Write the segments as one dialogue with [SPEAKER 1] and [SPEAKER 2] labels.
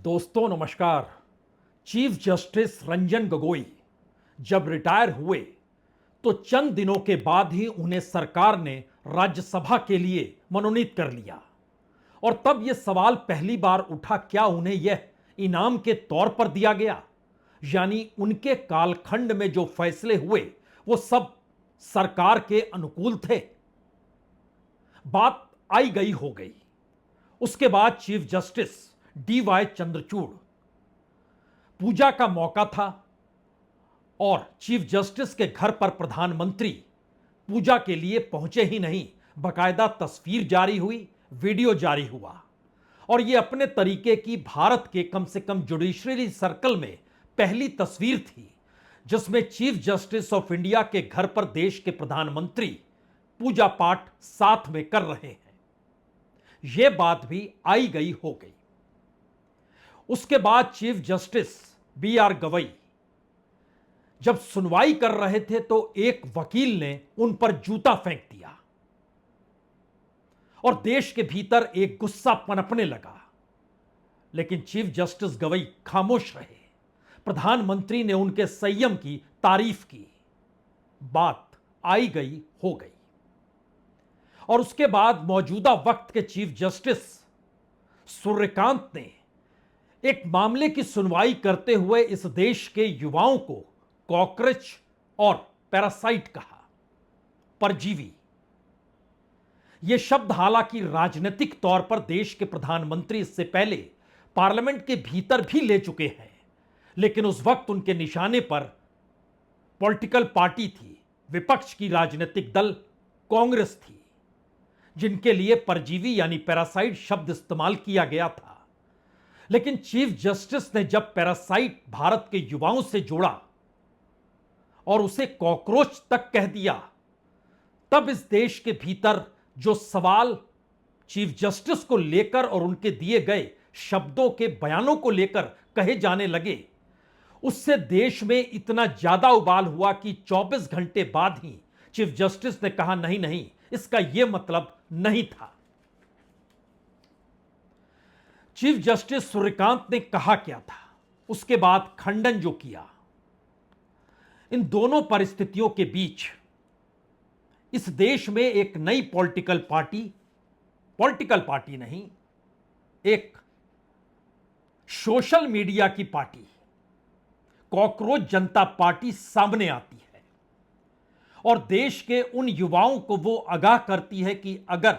[SPEAKER 1] दोस्तों नमस्कार। Chief justice Ranjan Gogoi जब रिटायर हुए तो चंद दिनों के बाद ही उन्हें सरकार ने राज्यसभा के लिए मनोनीत कर लिया। और तब यह सवाल पहली बार उठा, क्या उन्हें यह इनाम के तौर पर दिया गया, यानी उनके कालखंड में जो फैसले हुए वो सब सरकार के अनुकूल थे। बात आई गई हो गई। उसके बाद चीफ जस्टिस DY चंद्रचूड़, पूजा का मौका था और चीफ जस्टिस के घर पर प्रधानमंत्री पूजा के लिए पहुंचे ही नहीं, बकायदा तस्वीर जारी हुई, वीडियो जारी हुआ। और यह अपने तरीके की भारत के कम से कम जुडिशरी सर्कल में पहली तस्वीर थी जिसमें चीफ जस्टिस ऑफ इंडिया के घर पर देश के प्रधानमंत्री पूजा पाठ साथ में कर रहे हैं। यह बात भी आई गई हो गई। उसके बाद चीफ जस्टिस BR गवई जब सुनवाई कर रहे थे तो एक वकील ने उन पर जूता फेंक दिया और देश के भीतर एक गुस्सा पनपने लगा। लेकिन चीफ जस्टिस गवई खामोश रहे। प्रधानमंत्री ने उनके संयम की तारीफ की। बात आई गई हो गई। और उसके बाद मौजूदा वक्त के चीफ जस्टिस सूर्यकांत ने एक मामले की सुनवाई करते हुए इस देश के युवाओं को कॉकरोच और पैरासाइट कहा, परजीवी। यह शब्द हालांकि राजनीतिक तौर पर देश के प्रधानमंत्री इससे पहले पार्लियामेंट के भीतर भी ले चुके हैं, लेकिन उस वक्त उनके निशाने पर पॉलिटिकल पार्टी थी, विपक्ष की राजनीतिक दल कांग्रेस थी, जिनके लिए परजीवी यानी पैरासाइट शब्द इस्तेमाल किया गया था। लेकिन चीफ जस्टिस ने जब पैरासाइट भारत के युवाओं से जोड़ा और उसे कॉकरोच तक कह दिया, तब इस देश के भीतर जो सवाल चीफ जस्टिस को लेकर और उनके दिए गए शब्दों के बयानों को लेकर कहे जाने लगे, उससे देश में इतना ज्यादा उबाल हुआ कि 24 घंटे बाद ही चीफ जस्टिस ने कहा नहीं नहीं, इसका यह मतलब नहीं था। चीफ जस्टिस सूर्यकांत ने कहा क्या था, उसके बाद खंडन जो किया, इन दोनों परिस्थितियों के बीच इस देश में एक नई पॉलिटिकल पार्टी नहीं, एक सोशल मीडिया की पार्टी कॉकरोच जनता पार्टी सामने आती है और देश के उन युवाओं को वो आगाह करती है कि अगर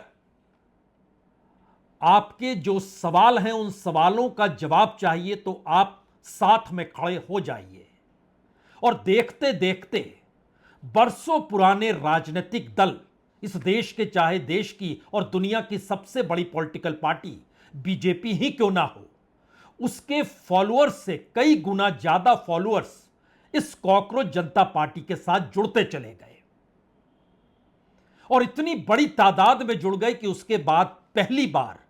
[SPEAKER 1] आपके जो सवाल हैं उन सवालों का जवाब चाहिए तो आप साथ में खड़े हो जाइए। और देखते देखते बरसों पुराने राजनीतिक दल, इस देश के चाहे देश की और दुनिया की सबसे बड़ी पॉलिटिकल पार्टी बीजेपी ही क्यों ना हो, उसके फॉलोअर्स से कई गुना ज्यादा फॉलोअर्स इस कॉकरोच जनता पार्टी के साथ जुड़ते चले गए और इतनी बड़ी तादाद में जुड़ गए कि उसके बाद पहली बार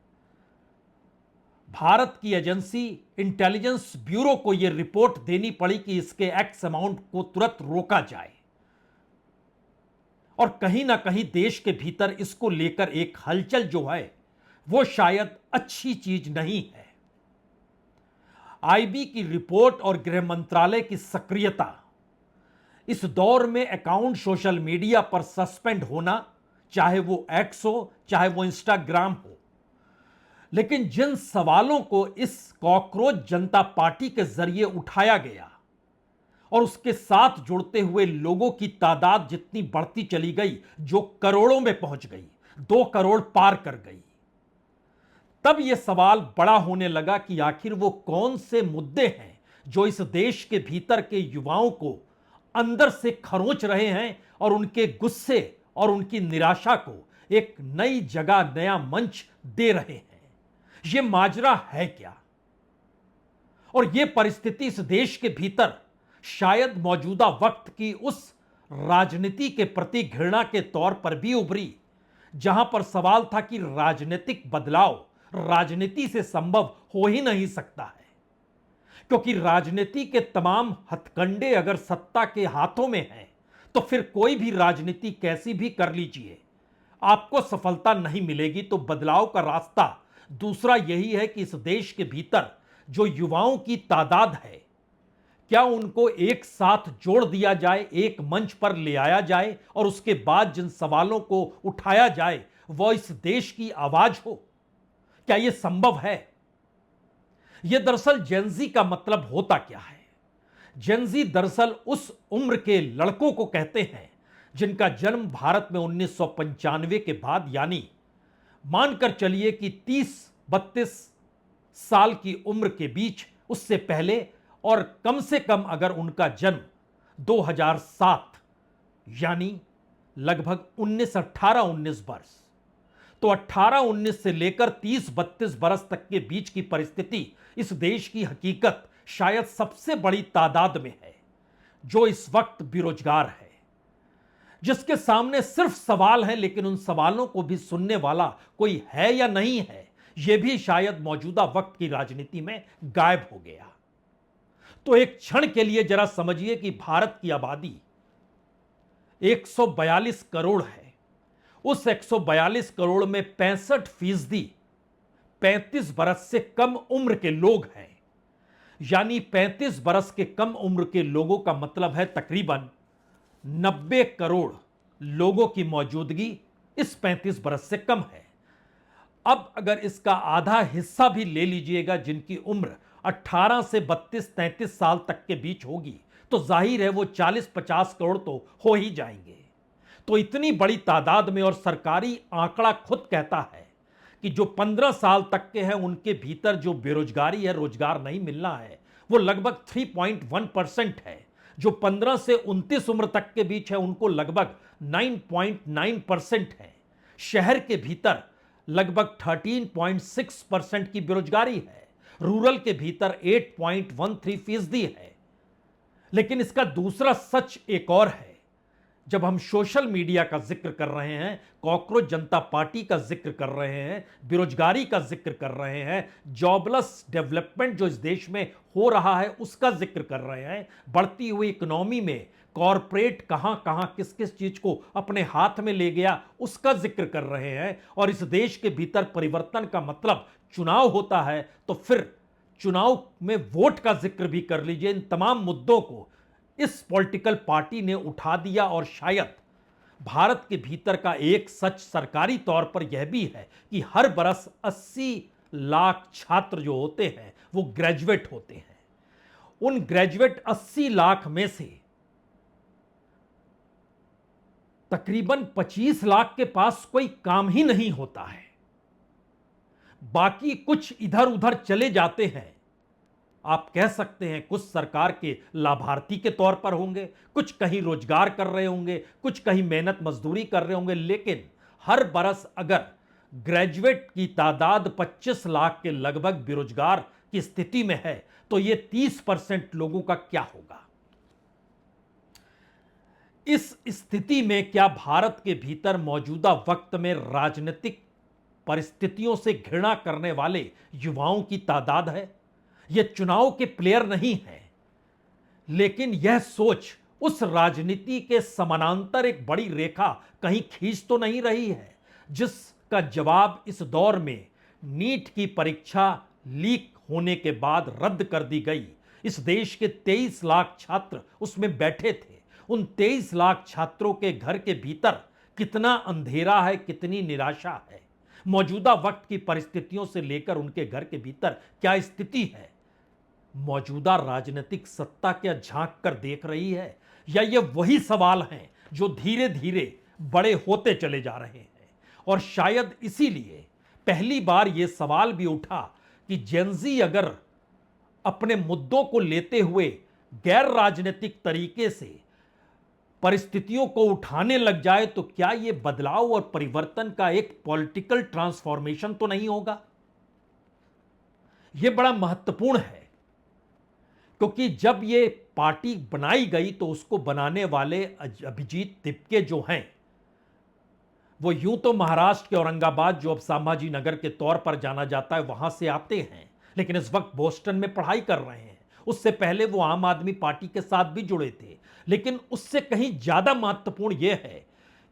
[SPEAKER 1] भारत की एजेंसी इंटेलिजेंस ब्यूरो को यह रिपोर्ट देनी पड़ी कि इसके एक्स अमाउंट को तुरंत रोका जाए। और कहीं ना कहीं देश के भीतर इसको लेकर एक हलचल जो है वो शायद अच्छी चीज नहीं है। IB की रिपोर्ट और गृह मंत्रालय की सक्रियता, इस दौर में अकाउंट सोशल मीडिया पर सस्पेंड होना, चाहे वो X हो चाहे वो इंस्टाग्राम हो, लेकिन जिन सवालों को इस कॉकरोच जनता पार्टी के जरिए उठाया गया और उसके साथ जुड़ते हुए लोगों की तादाद जितनी बढ़ती चली गई, जो करोड़ों में पहुंच गई, 2 करोड़ पार कर गई, तब यह सवाल बड़ा होने लगा कि आखिर वो कौन से मुद्दे हैं जो इस देश के भीतर के युवाओं को अंदर से खरोंच रहे हैं और उनके गुस्से और उनकी निराशा को एक नई जगह, नया मंच दे रहे हैं। यह माजरा है क्या? और यह परिस्थिति इस देश के भीतर शायद मौजूदा वक्त की उस राजनीति के प्रति घृणा के तौर पर भी उभरी, जहां पर सवाल था कि राजनीतिक बदलाव राजनीति से संभव हो ही नहीं सकता है, क्योंकि राजनीति के तमाम हथकंडे अगर सत्ता के हाथों में हैं तो फिर कोई भी राजनीति कैसी भी कर लीजिए, आपको सफलता नहीं मिलेगी। तो बदलाव का रास्ता दूसरा यही है कि इस देश के भीतर जो युवाओं की तादाद है, क्या उनको एक साथ जोड़ दिया जाए, एक मंच पर ले आया जाए और उसके बाद जिन सवालों को उठाया जाए वह इस देश की आवाज हो? क्या यह संभव है? यह दरअसल जेनजी का मतलब होता क्या है? जेनजी दरअसल उस उम्र के लड़कों को कहते हैं जिनका जन्म भारत में 1995 के बाद, यानी मानकर चलिए कि 30-32 साल की उम्र के बीच, उससे पहले, और कम से कम अगर उनका जन्म 2007 यानी लगभग 18-19 वर्ष, तो 18-19 से लेकर 30-32 बरस तक के बीच की परिस्थिति इस देश की हकीकत शायद सबसे बड़ी तादाद में है जो इस वक्त बेरोजगार है, जिसके सामने सिर्फ सवाल हैं, लेकिन उन सवालों को भी सुनने वाला कोई है या नहीं है, यह भी शायद मौजूदा वक्त की राजनीति में गायब हो गया। तो एक क्षण के लिए जरा समझिए कि भारत की आबादी 142 करोड़ है। उस 142 करोड़ में 65% 35 बरस से कम उम्र के लोग हैं, यानी 35 बरस के कम उम्र के लोगों का मतलब है तकरीबन 90 करोड़ लोगों की मौजूदगी इस 35 बरस से कम है। अब अगर इसका आधा हिस्सा भी ले लीजिएगा जिनकी उम्र 18 से 32-33 साल तक के बीच होगी, तो जाहिर है वो 40-50 करोड़ तो हो ही जाएंगे। तो इतनी बड़ी तादाद में, और सरकारी आंकड़ा खुद कहता है कि जो 15 साल तक के हैं उनके भीतर जो बेरोजगारी है, रोजगार नहीं मिलना है, वो लगभग 3.1% है। जो 15 से 29 उम्र तक के बीच है उनको लगभग 9.9% है। शहर के भीतर लगभग 13.6% की बेरोजगारी है, रूरल के भीतर 8.13% है। लेकिन इसका दूसरा सच एक और है। जब हम सोशल मीडिया का जिक्र कर रहे हैं, कॉकरोच जनता पार्टी का जिक्र कर रहे हैं, बेरोजगारी का जिक्र कर रहे हैं, जॉबलेस डेवलपमेंट जो इस देश में हो रहा है उसका जिक्र कर रहे हैं, बढ़ती हुई इकोनॉमी में कॉरपोरेट कहां कहां किस किस चीज को अपने हाथ में ले गया उसका जिक्र कर रहे हैं, और इस देश के भीतर परिवर्तन का मतलब चुनाव होता है, तो फिर चुनाव में वोट का जिक्र भी कर लीजिए। इन तमाम मुद्दों को इस पॉलिटिकल पार्टी ने उठा दिया। और शायद भारत के भीतर का एक सच सरकारी तौर पर यह भी है कि हर बरस 80 लाख छात्र जो होते हैं वो ग्रेजुएट होते हैं। उन ग्रेजुएट 80 लाख में से तकरीबन 25 लाख के पास कोई काम ही नहीं होता है, बाकी कुछ इधर उधर चले जाते हैं। आप कह सकते हैं कुछ सरकार के लाभार्थी के तौर पर होंगे, कुछ कहीं रोजगार कर रहे होंगे, कुछ कहीं मेहनत मजदूरी कर रहे होंगे, लेकिन हर बरस अगर ग्रेजुएट की तादाद 25 लाख के लगभग बेरोजगार की स्थिति में है, तो यह 30% लोगों का क्या होगा? इस स्थिति में क्या भारत के भीतर मौजूदा वक्त में राजनीतिक परिस्थितियों से घृणा करने वाले युवाओं की तादाद है? यह चुनाव के प्लेयर नहीं है, लेकिन यह सोच उस राजनीति के समानांतर एक बड़ी रेखा कहीं खींच तो नहीं रही है, जिसका जवाब इस दौर में नीट की परीक्षा लीक होने के बाद रद्द कर दी गई। इस देश के 23 लाख छात्र उसमें बैठे थे। उन 23 लाख छात्रों के घर के भीतर कितना अंधेरा है, कितनी निराशा है। मौजूदा वक्त की परिस्थितियों से लेकर उनके घर के भीतर क्या स्थिति है? मौजूदा राजनीतिक सत्ता क्या झांक कर देख रही है, या ये वही सवाल हैं जो धीरे धीरे बड़े होते चले जा रहे हैं? और शायद इसीलिए पहली बार यह सवाल भी उठा कि जेनजी अगर अपने मुद्दों को लेते हुए गैर राजनीतिक तरीके से परिस्थितियों को उठाने लग जाए, तो क्या यह बदलाव और परिवर्तन का एक पॉलिटिकल ट्रांसफॉर्मेशन तो नहीं होगा? यह बड़ा महत्वपूर्ण है, क्योंकि जब ये पार्टी बनाई गई तो उसको बनाने वाले अभिजीत तिपके जो हैं, वो यूं तो महाराष्ट्र के औरंगाबाद, जो अब संभाजी नगर के तौर पर जाना जाता है, वहां से आते हैं, लेकिन इस वक्त बोस्टन में पढ़ाई कर रहे हैं। उससे पहले वो आम आदमी पार्टी के साथ भी जुड़े थे। लेकिन उससे कहीं ज्यादा महत्वपूर्ण यह है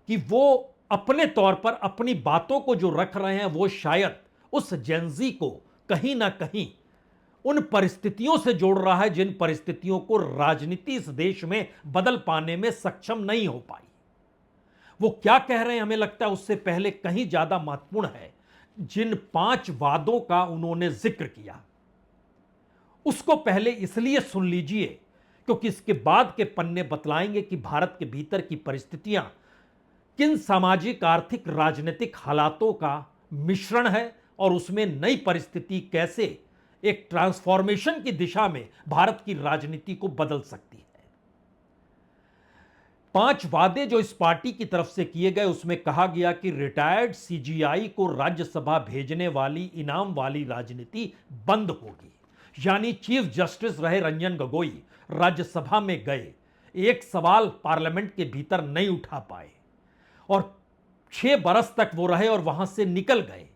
[SPEAKER 1] कि वो अपने तौर पर अपनी बातों को जो रख रहे हैं, वो शायद उस जेनजी को कहीं ना कहीं उन परिस्थितियों से जोड़ रहा है जिन परिस्थितियों को राजनीति इस देश में बदल पाने में सक्षम नहीं हो पाई। वो क्या कह रहे हैं हमें लगता है उससे पहले कहीं ज्यादा महत्वपूर्ण है जिन 5 वादों का उन्होंने जिक्र किया, उसको पहले इसलिए सुन लीजिए क्योंकि इसके बाद के पन्ने बतलाएंगे कि भारत के भीतर की परिस्थितियां किन सामाजिक, आर्थिक, राजनीतिक हालातों का मिश्रण है और उसमें नई परिस्थिति कैसे एक ट्रांसफॉर्मेशन की दिशा में भारत की राजनीति को बदल सकती है। 5 वादे जो इस पार्टी की तरफ से किए गए उसमें कहा गया कि रिटायर्ड सीजीआई को राज्यसभा भेजने वाली इनाम वाली राजनीति बंद होगी, यानी चीफ जस्टिस रहे रंजन गोगोई राज्यसभा में गए, एक सवाल पार्लियामेंट के भीतर नहीं उठा पाए और 6 बरस तक वो रहे और वहां से निकल गए।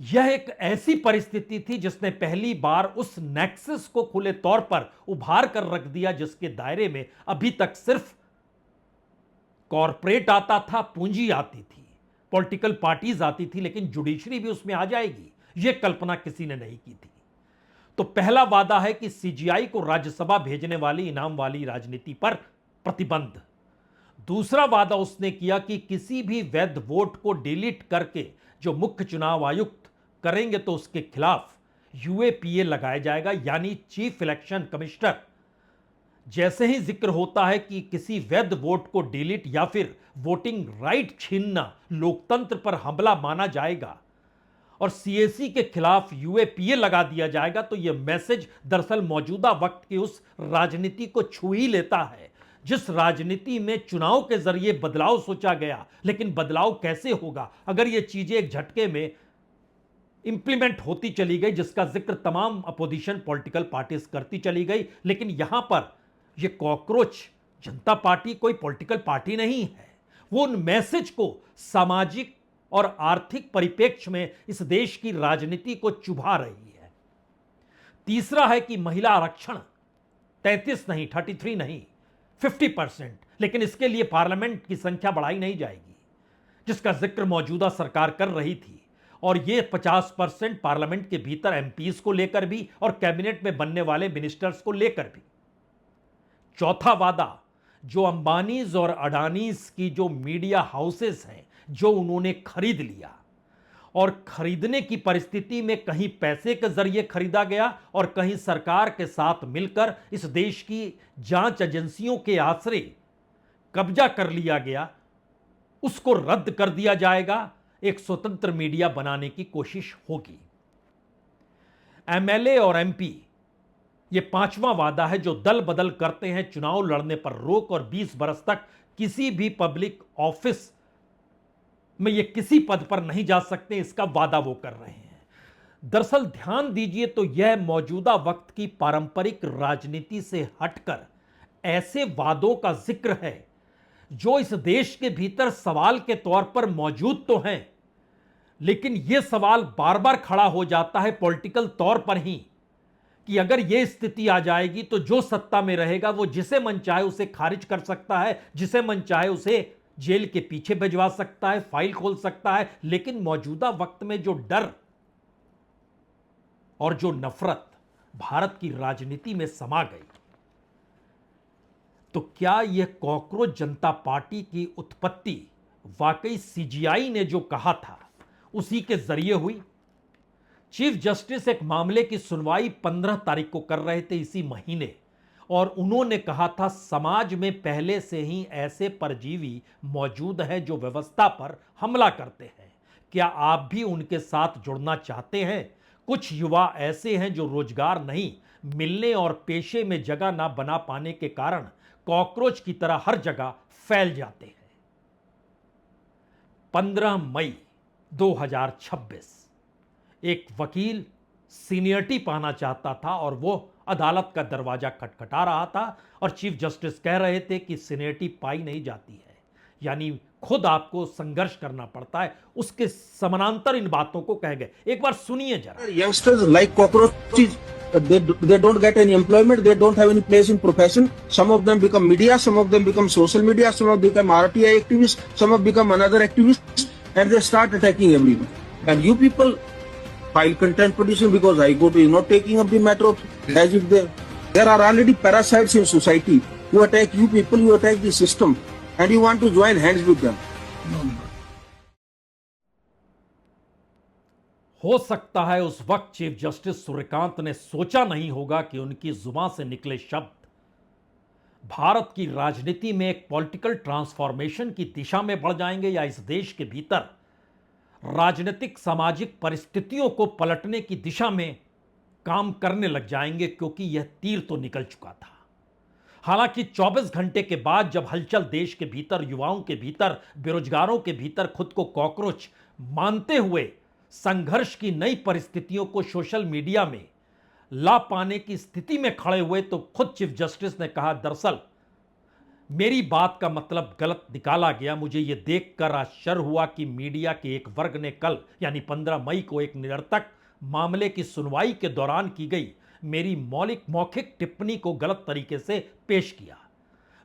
[SPEAKER 1] यह एक ऐसी परिस्थिति थी जिसने पहली बार उस नेक्सस को खुले तौर पर उभार कर रख दिया जिसके दायरे में अभी तक सिर्फ कॉरपोरेट आता था, पूंजी आती थी, पॉलिटिकल पार्टीज आती थी, लेकिन जुडिशरी भी उसमें आ जाएगी, यह कल्पना किसी ने नहीं की थी। तो पहला वादा है कि सीजीआई को राज्यसभा भेजने वाली इनाम वाली राजनीति पर प्रतिबंध। दूसरा वादा उसने किया कि किसी भी वैध वोट को डिलीट करके जो मुख्य चुनाव आयुक्त करेंगे तो उसके खिलाफ यूएपीए लगाया जाएगा, यानी चीफ इलेक्शन कमिश्नर। जैसे ही जिक्र होता है कि किसी वैध वोट को डिलीट या फिर वोटिंग राइट छीनना लोकतंत्र पर हमला माना जाएगा और सीएसी के खिलाफ यूएपीए लगा दिया जाएगा, तो यह मैसेज दरअसल मौजूदा वक्त की उस राजनीति को छू ही लेता है जिस राजनीति में चुनाव के जरिए बदलाव सोचा गया, लेकिन बदलाव कैसे होगा अगर यह चीजें एक झटके में इंप्लीमेंट होती चली गई, जिसका जिक्र तमाम अपोजिशन पॉलिटिकल पार्टीज करती चली गई। लेकिन यहां पर यह कॉकरोच जनता पार्टी कोई पॉलिटिकल पार्टी नहीं है, वो उन मैसेज को सामाजिक और आर्थिक परिप्रेक्ष्य में इस देश की राजनीति को चुभा रही है। तीसरा है कि महिला आरक्षण 33 नहीं, 33 नहीं, 50%, लेकिन इसके लिए पार्लियामेंट की संख्या बढ़ाई नहीं जाएगी, जिसका जिक्र मौजूदा सरकार कर रही थी, और यह 50% पार्लियामेंट के भीतर एमपीज को लेकर भी और कैबिनेट में बनने वाले मिनिस्टर्स को लेकर भी। चौथा वादा जो अंबानीज और अडानीज की जो मीडिया हाउसेस हैं जो उन्होंने खरीद लिया, और खरीदने की परिस्थिति में कहीं पैसे के जरिए खरीदा गया और कहीं सरकार के साथ मिलकर इस देश की जांच एजेंसियों के आश्रय कब्जा कर लिया गया, उसको रद्द कर दिया जाएगा। एक स्वतंत्र मीडिया बनाने की कोशिश होगी। एमएलए और एमपी, यह 5वां वादा है जो दल बदल करते हैं, चुनाव लड़ने पर रोक और 20 बरस तक किसी भी पब्लिक ऑफिस में ये किसी पद पर नहीं जा सकते, इसका वादा वो कर रहे हैं। दरअसल ध्यान दीजिए तो यह मौजूदा वक्त की पारंपरिक राजनीति से हटकर ऐसे वादों का जिक्र है जो इस देश के भीतर सवाल के तौर पर मौजूद तो हैं, लेकिन यह सवाल बार बार खड़ा हो जाता है पॉलिटिकल तौर पर ही कि अगर यह स्थिति आ जाएगी तो जो सत्ता में रहेगा वो जिसे मन चाहे उसे खारिज कर सकता है, जिसे मन चाहे उसे जेल के पीछे भिजवा सकता है, फाइल खोल सकता है। लेकिन मौजूदा वक्त में जो डर और जो नफरत भारत की राजनीति में समा गई, तो क्या यह कॉकरोच जनता पार्टी की उत्पत्ति वाकई सीजीआई ने जो कहा था उसी के जरिए हुई? चीफ जस्टिस एक मामले की सुनवाई 15 तारीख को कर रहे थे इसी महीने, और उन्होंने कहा था समाज में पहले से ही ऐसे परजीवी मौजूद हैं जो व्यवस्था पर हमला करते हैं, क्या आप भी उनके साथ जुड़ना चाहते हैं? कुछ युवा ऐसे हैं जो रोजगार नहीं मिलने और पेशे में जगह ना बना पाने के कारण कॉकरोच की तरह हर जगह फैल जाते हैं। 15 मई 2026 एक वकील सीनियरिटी पाना चाहता था और वो अदालत का दरवाजा खटखटा रहा था और चीफ जस्टिस कह रहे थे कि सीनियरिटी पाई नहीं जाती है, यानी खुद आपको संघर्ष करना पड़ता है। उसके समानांतर इन बातों को कह गए। एक बार सुनिए जरा।
[SPEAKER 2] Youngsters like cockroaches, they don't get any employment, they don't have any place in profession. Some of them become media, some of them become social media, some of them become RTI activists, some of them become another activists, and they start attacking everyone. And you people file contempt petition because High Court is not taking up the matter of as if there are already parasites in society who attack you people, who attack the system, and you want to join hands with them.
[SPEAKER 1] हो सकता है उस वक्त chief justice Suryakant ने सोचा नहीं होगा कि उनकी जुबान से निकले शब्द भारत की राजनीति में एक पॉलिटिकल ट्रांसफॉर्मेशन की दिशा में बढ़ जाएंगे या इस देश के भीतर राजनीतिक सामाजिक परिस्थितियों को पलटने की दिशा में काम करने लग जाएंगे, क्योंकि यह तीर तो निकल चुका था। हालांकि 24 घंटे के बाद जब हलचल देश के भीतर, युवाओं के भीतर, बेरोजगारों के भीतर खुद को कॉकरोच मानते हुए संघर्ष की नई परिस्थितियों को सोशल मीडिया में ला पाने की स्थिति में खड़े हुए, तो खुद चीफ जस्टिस ने कहा, दरअसल मेरी बात का मतलब गलत निकाला गया। मुझे यह देखकर आश्चर्य हुआ कि मीडिया के एक वर्ग ने कल यानी 15 मई को एक निरर्थक मामले की सुनवाई के दौरान की गई मेरी मौखिक टिप्पणी को गलत तरीके से पेश किया।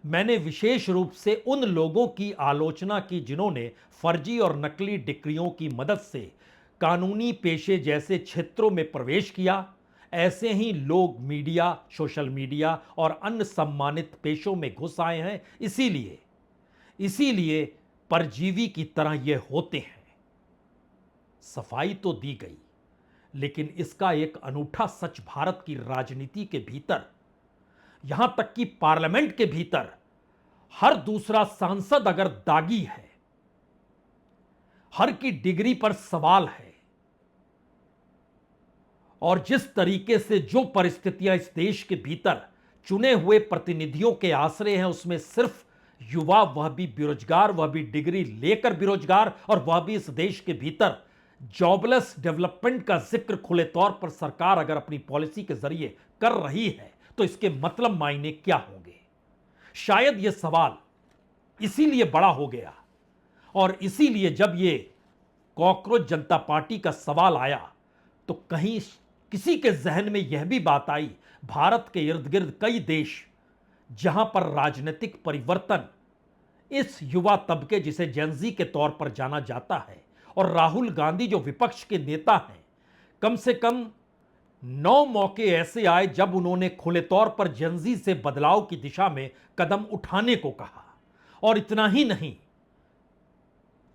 [SPEAKER 1] मैंने विशेष रूप से उन लोगों की आलोचना की जिन्होंने फर्जी और नकली डिग्रियों की मदद से कानूनी पेशे जैसे क्षेत्रों में प्रवेश किया। ऐसे ही लोग मीडिया, सोशल मीडिया और अन्य सम्मानित पेशों में घुस आए हैं। इसीलिए परजीवी की तरह ये होते हैं। सफाई तो दी गई, लेकिन इसका एक अनूठा सच भारत की राजनीति के भीतर, यहां तक कि पार्लियामेंट के भीतर हर दूसरा सांसद अगर दागी है, हर की डिग्री पर सवाल है, और जिस तरीके से जो परिस्थितियां इस देश के भीतर चुने हुए प्रतिनिधियों के आश्रय हैं, उसमें सिर्फ युवा, वह भी बेरोजगार, वह भी डिग्री लेकर बेरोजगार, और वह भी इस देश के भीतर जॉबलेस डेवलपमेंट का जिक्र खुले तौर पर सरकार अगर अपनी पॉलिसी के जरिए कर रही है, तो इसके मतलब मायने क्या होंगे। शायद यह सवाल इसीलिए बड़ा हो गया, और इसीलिए जब यह कॉकरोच जनता पार्टी का सवाल आया, तो कहीं किसी के जहन में यह भी बात आई, भारत के इर्द गिर्द कई देश जहां पर राजनीतिक परिवर्तन इस युवा तबके, जिसे जेनजी के तौर पर जाना जाता है, और राहुल गांधी जो विपक्ष के नेता हैं, कम से कम 9 मौके ऐसे आए जब उन्होंने खुले तौर पर जेनजी से बदलाव की दिशा में कदम उठाने को कहा। और इतना ही नहीं,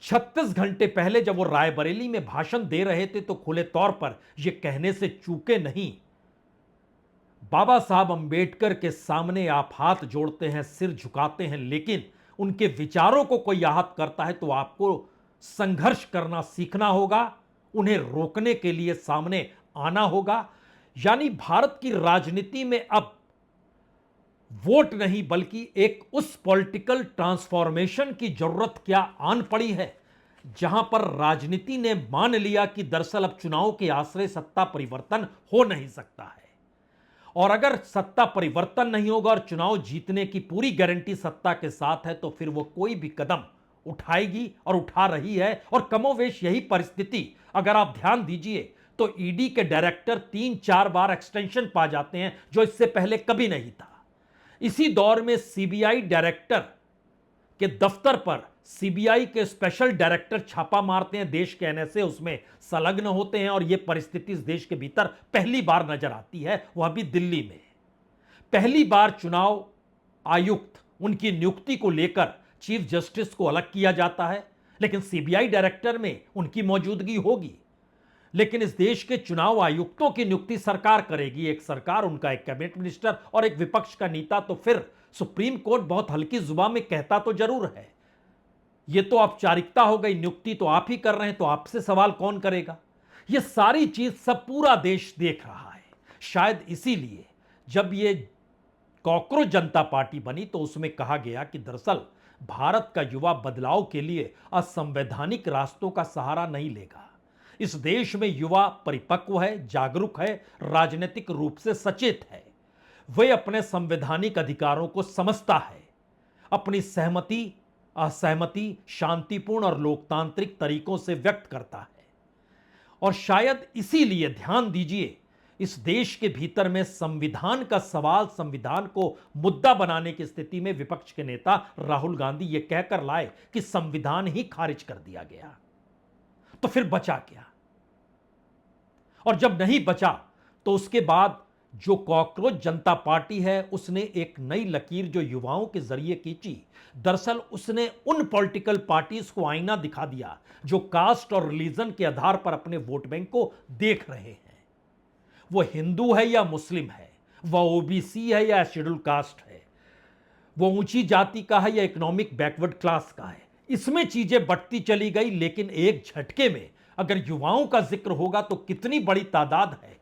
[SPEAKER 1] 36 घंटे पहले जब वो रायबरेली में भाषण दे रहे थे, तो खुले तौर पर यह कहने से चूके नहीं, बाबा साहब अंबेडकर के सामने आप हाथ जोड़ते हैं, सिर झुकाते हैं, लेकिन उनके विचारों को कोई आहत करता है तो आपको संघर्ष करना सीखना होगा, उन्हें रोकने के लिए सामने आना होगा। यानी भारत की राजनीति में अब वोट नहीं, बल्कि एक उस पॉलिटिकल ट्रांसफॉर्मेशन की जरूरत क्या आन पड़ी है, जहां पर राजनीति ने मान लिया कि दरअसल अब चुनाव के आश्रय सत्ता परिवर्तन हो नहीं सकता है, और अगर सत्ता परिवर्तन नहीं होगा और चुनाव जीतने की पूरी गारंटी सत्ता के साथ है, तो फिर वो कोई भी कदम उठाएगी और उठा रही है। और कमोवेश यही परिस्थिति अगर आप ध्यान दीजिए, तो ईडी के डायरेक्टर 3-4 बार एक्सटेंशन पा जाते हैं, जो इससे पहले कभी नहीं था। इसी दौर में सीबीआई डायरेक्टर के दफ्तर पर सीबीआई के स्पेशल डायरेक्टर छापा मारते हैं, देश के एनएसए उसमें संलग्न होते हैं, और यह परिस्थिति इस देश के भीतर पहली बार नजर आती है, वह भी दिल्ली में। पहली बार चुनाव आयुक्त, उनकी नियुक्ति को लेकर चीफ जस्टिस को अलग किया जाता है, लेकिन सीबीआई डायरेक्टर में उनकी मौजूदगी होगी। लेकिन इस देश के चुनाव आयुक्तों की नियुक्ति सरकार करेगी, एक सरकार, उनका एक कैबिनेट मिनिस्टर और एक विपक्ष का नेता। तो फिर सुप्रीम कोर्ट बहुत हल्की जुबान में कहता तो जरूर है, यह तो औपचारिकता हो गई, नियुक्ति तो आप ही कर रहे हैं, तो आपसे सवाल कौन करेगा। यह सारी चीज सब पूरा देश देख रहा है। शायद इसीलिए जब यह कॉकरोच जनता पार्टी बनी, तो उसमें कहा गया कि दरअसल भारत का युवा बदलाव के लिए असंवैधानिक रास्तों का सहारा नहीं लेगा। इस देश में युवा परिपक्व है, जागरूक है, राजनीतिक रूप से सचेत है, वह अपने संवैधानिक अधिकारों को समझता है, अपनी सहमति असहमति शांतिपूर्ण और लोकतांत्रिक तरीकों से व्यक्त करता है। और शायद इसीलिए ध्यान दीजिए, इस देश के भीतर में संविधान का सवाल, संविधान को मुद्दा बनाने की स्थिति में विपक्ष के नेता राहुल गांधी यह कहकर लाए कि संविधान ही खारिज कर दिया गया, तो फिर बचा क्या। और जब नहीं बचा तो उसके बाद जो कॉकरोच जनता पार्टी है उसने एक नई लकीर जो युवाओं के जरिए खींची। दरअसल उसने उन पॉलिटिकल पार्टीज को आईना दिखा दिया जो कास्ट और रिलीजन के आधार पर अपने वोट बैंक को देख रहे हैं। वो हिंदू है या मुस्लिम है, वह ओबीसी है या शेड्यूल कास्ट है, वो ऊंची जाति का है या इकोनॉमिक बैकवर्ड क्लास का है। इसमें चीजें बढ़ती चली गई, लेकिन एक झटके में अगर युवाओं का जिक्र होगा तो कितनी बड़ी तादाद है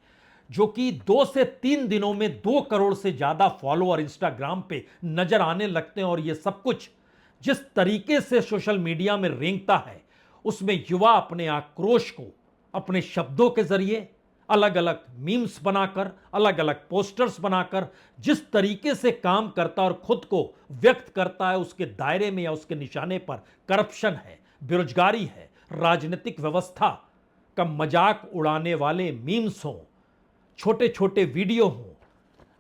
[SPEAKER 1] जो कि 2 से 3 दिनों में 2 करोड़ से ज्यादा फॉलोअर इंस्टाग्राम पे नजर आने लगते हैं। और ये सब कुछ जिस तरीके से सोशल मीडिया में रेंगता है उसमें युवा अपने आक्रोश को अपने शब्दों के जरिए अलग अलग मीम्स बनाकर, अलग अलग पोस्टर्स बनाकर जिस तरीके से काम करता और खुद को व्यक्त करता है, उसके दायरे में या उसके निशाने पर करप्शन है, बेरोजगारी है, राजनीतिक व्यवस्था का मजाक उड़ाने वाले मीम्स हों, छोटे छोटे वीडियो हों।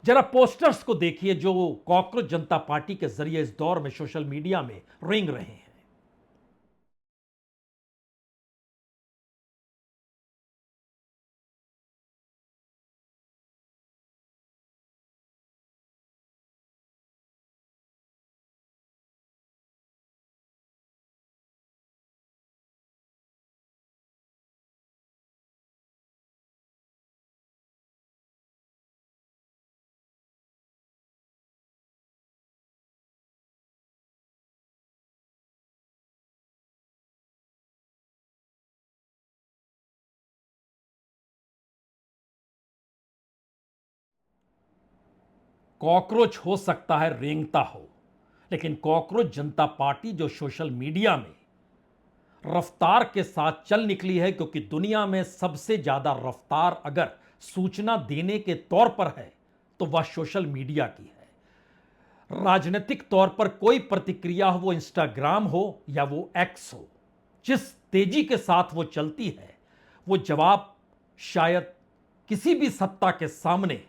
[SPEAKER 1] जरा पोस्टर्स को देखिए जो कॉकरोच जनता पार्टी के जरिए इस दौर में सोशल मीडिया में रेंग रहे हैं। कॉकरोच हो सकता है रेंगता हो, लेकिन कॉकरोच जनता पार्टी जो सोशल मीडिया में रफ्तार के साथ चल निकली है, क्योंकि दुनिया में सबसे ज्यादा रफ्तार अगर सूचना देने के तौर पर है तो वह सोशल मीडिया की है। राजनीतिक तौर पर कोई प्रतिक्रिया हो, वो इंस्टाग्राम हो या वो एक्स हो, जिस तेजी के साथ वो चलती है वो जवाब शायद किसी भी सत्ता के सामने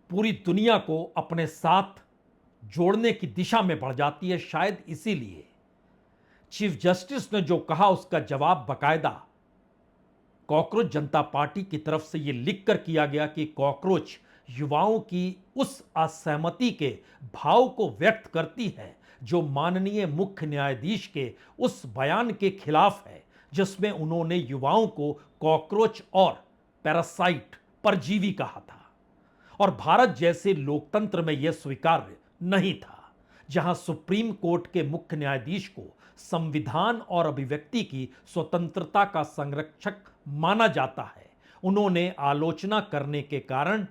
[SPEAKER 1] पूरी दुनिया को अपने साथ जोड़ने की दिशा में बढ़ जाती है। शायद इसीलिए चीफ जस्टिस ने जो कहा उसका जवाब बकायदा कॉकरोच जनता पार्टी की तरफ से यह लिखकर किया गया कि कॉकरोच युवाओं की उस असहमति के भाव को व्यक्त करती है जो माननीय मुख्य न्यायाधीश के उस बयान के खिलाफ है जिसमें उन्होंने युवाओं को कॉकरोच और पैरासाइट परजीवी कहा था। और भारत जैसे लोकतंत्र में यह स्वीकार्य नहीं था, जहां सुप्रीम कोर्ट के मुख्य न्यायाधीश को संविधान और अभिव्यक्ति की स्वतंत्रता का संरक्षक माना जाता है। उन्होंने आलोचना करने के कारण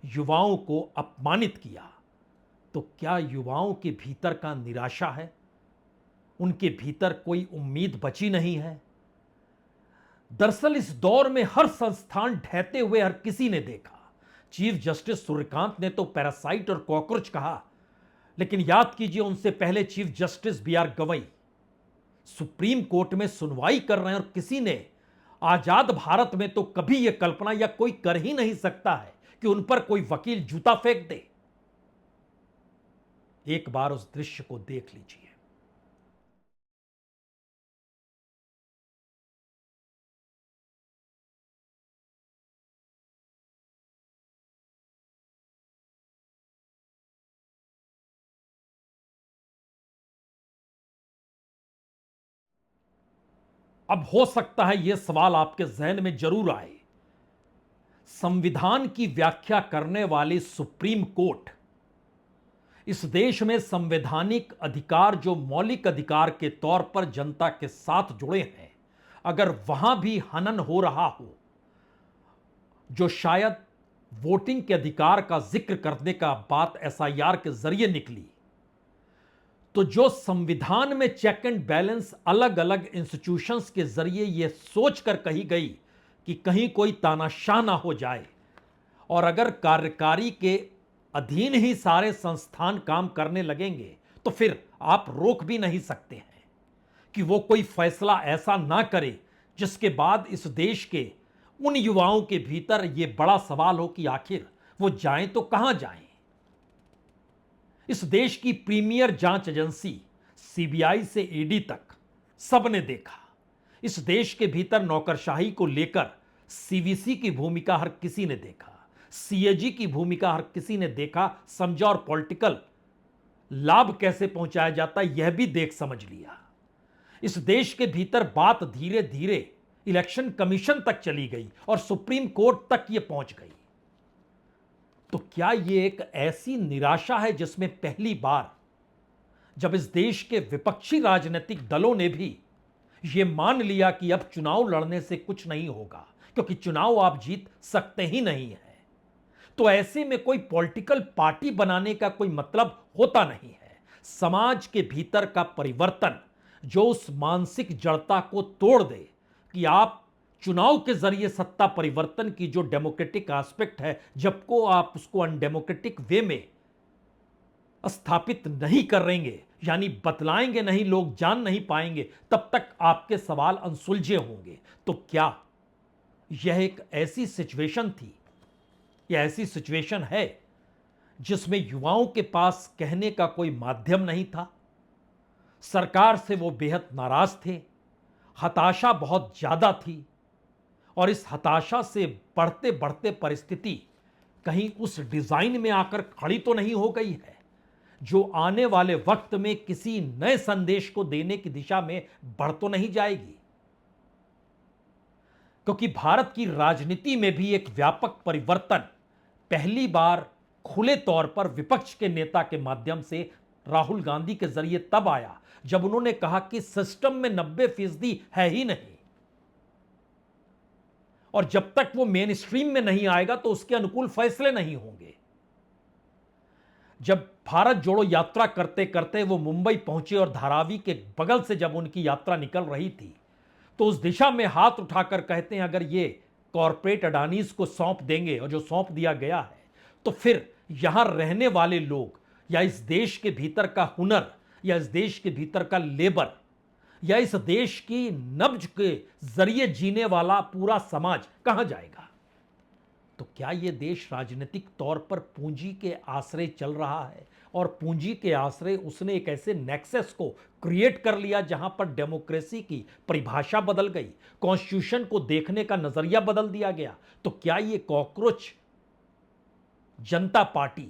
[SPEAKER 1] युवाओं को अपमानित किया। तो क्या युवाओं के भीतर का निराशा है? उनके भीतर कोई उम्मीद बची नहीं है? दरअसल इस दौर में हर संस्थान ढहते हुए हर किसी ने देखा। चीफ जस्टिस सूर्यकांत ने तो पैरासाइट और कॉकरोच कहा, लेकिन याद कीजिए उनसे पहले chief justice BR Gavai supreme court में सुनवाई कर रहे हैं और किसी ने आजाद भारत में तो कभी यह कल्पना या कोई कर ही नहीं सकता है कि उन पर कोई वकील जूता फेंक दे। एक बार उस दृश्य को देख लीजिए। अब हो सकता है यह सवाल आपके जहन में जरूर आए, संविधान की व्याख्या करने वाली सुप्रीम कोर्ट इस देश में संवैधानिक अधिकार जो मौलिक अधिकार के तौर पर जनता के साथ जुड़े हैं, अगर वहां भी हनन हो रहा हो, जो शायद वोटिंग के अधिकार का जिक्र करने का बात एसआईआर के जरिए निकली, तो जो संविधान में चेक एंड बैलेंस अलग अलग इंस्टीट्यूशंस के जरिए यह सोचकर कही गई कि कहीं कोई तानाशाह ना हो जाए, और अगर कार्यकारी के अधीन ही सारे संस्थान काम करने लगेंगे तो फिर आप रोक भी नहीं सकते हैं कि वो कोई फैसला ऐसा ना करे जिसके बाद इस देश के उन युवाओं के भीतर यह बड़ा सवाल हो कि आखिर वो जाएं तो कहां जाएं। इस देश की प्रीमियर जांच एजेंसी सीबीआई से ईडी तक सबने देखा। इस देश के भीतर नौकरशाही को लेकर सीवीसी की भूमिका हर किसी ने देखा, सीएजी की भूमिका हर किसी ने देखा, समझा और पॉलिटिकल लाभ कैसे पहुंचाया जाता है यह भी देख समझ लिया। इस देश के भीतर बात धीरे धीरे इलेक्शन कमीशन तक चली गई और सुप्रीम कोर्ट तक यह पहुंच गई। तो क्या यह एक ऐसी निराशा है जिसमें पहली बार जब इस देश के विपक्षी राजनीतिक दलों ने भी यह मान लिया कि अब चुनाव लड़ने से कुछ नहीं होगा क्योंकि चुनाव आप जीत सकते ही नहीं है, तो ऐसे में कोई पॉलिटिकल पार्टी बनाने का कोई मतलब होता नहीं है। समाज के भीतर का परिवर्तन जो उस मानसिक जड़ता को तोड़ दे कि आप चुनाव के जरिए सत्ता परिवर्तन की जो डेमोक्रेटिक एस्पेक्ट है जबको आप उसको अनडेमोक्रेटिक वे में स्थापित नहीं करेंगे, यानी बतलाएंगे नहीं, लोग जान नहीं पाएंगे, तब तक आपके सवाल अनसुलझे होंगे। तो क्या यह एक ऐसी सिचुएशन थी या ऐसी सिचुएशन है जिसमें युवाओं के पास कहने का कोई माध्यम नहीं था? सरकार से वो बेहद नाराज थे, हताशा बहुत ज्यादा थी और इस हताशा से बढ़ते बढ़ते परिस्थिति कहीं उस डिजाइन में आकर खड़ी तो नहीं हो गई है जो आने वाले वक्त में किसी नए संदेश को देने की दिशा में बढ़ तो नहीं जाएगी? क्योंकि भारत की राजनीति में भी एक व्यापक परिवर्तन पहली बार खुले तौर पर विपक्ष के नेता के माध्यम से राहुल गांधी के जरिए तब आया जब उन्होंने कहा कि सिस्टम में 90% है ही नहीं और जब तक वो मेन स्ट्रीम में नहीं आएगा तो उसके अनुकूल फैसले नहीं होंगे। जब भारत जोड़ो यात्रा करते करते वो मुंबई पहुंचे और धारावी के बगल से जब उनकी यात्रा निकल रही थी तो उस दिशा में हाथ उठाकर कहते हैं अगर ये कॉरपोरेट अडानीज को सौंप देंगे और जो सौंप दिया गया है तो फिर यहां रहने वाले लोग या इस देश के भीतर का हुनर या इस देश के भीतर का लेबर या इस देश की नब्ज के जरिए जीने वाला पूरा समाज कहां जाएगा? तो क्या यह देश राजनीतिक तौर पर पूंजी के आश्रय चल रहा है और पूंजी के आश्रय उसने एक ऐसे नेक्सस को क्रिएट कर लिया जहां पर डेमोक्रेसी की परिभाषा बदल गई, कॉन्स्टिट्यूशन को देखने का नजरिया बदल दिया गया? तो क्या यह कॉकरोच जनता पार्टी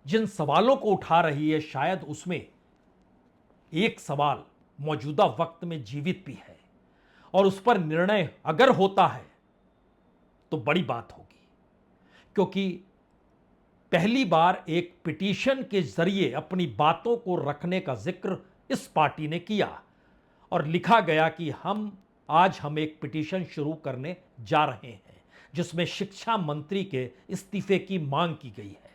[SPEAKER 1] जिन सवालों को उठा रही है शायद उसमें एक सवाल मौजूदा वक्त में जीवित भी है और उस पर निर्णय अगर होता है तो बड़ी बात होगी, क्योंकि पहली बार एक पिटीशन के जरिए अपनी बातों को रखने का जिक्र इस पार्टी ने किया और लिखा गया कि आज हम एक पिटीशन शुरू करने जा रहे हैं जिसमें शिक्षा मंत्री के इस्तीफे की मांग की गई है।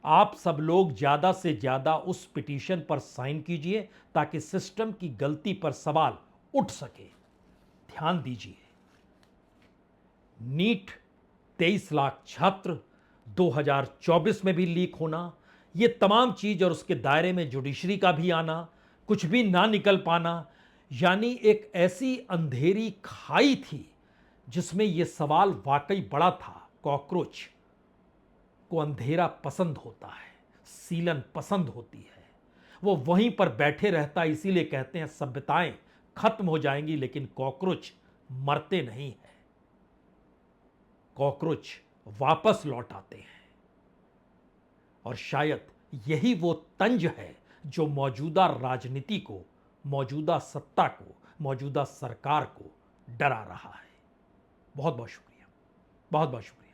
[SPEAKER 1] आप सब लोग ज्यादा से ज्यादा उस पिटीशन पर साइन कीजिए ताकि सिस्टम की गलती पर सवाल उठ सके। ध्यान दीजिए, नीट 23 लाख छात्र 2024 में भी लीक होना, ये तमाम चीज और उसके दायरे में जुडिशरी का भी आना, कुछ भी ना निकल पाना, यानी एक ऐसी अंधेरी खाई थी जिसमें यह सवाल वाकई बड़ा था। कॉकरोच को अंधेरा पसंद होता है, सीलन पसंद होती है, वो वहीं पर बैठे रहता है। इसीलिए कहते हैं सभ्यताएं खत्म हो जाएंगी लेकिन कॉकरोच मरते नहीं हैं, कॉकरोच वापस लौट आते हैं। और शायद यही वो तंज है जो मौजूदा राजनीति को, मौजूदा सत्ता को, मौजूदा सरकार को डरा रहा है। बहुत बहुत शुक्रिया, बहुत बहुत शुक्रिया।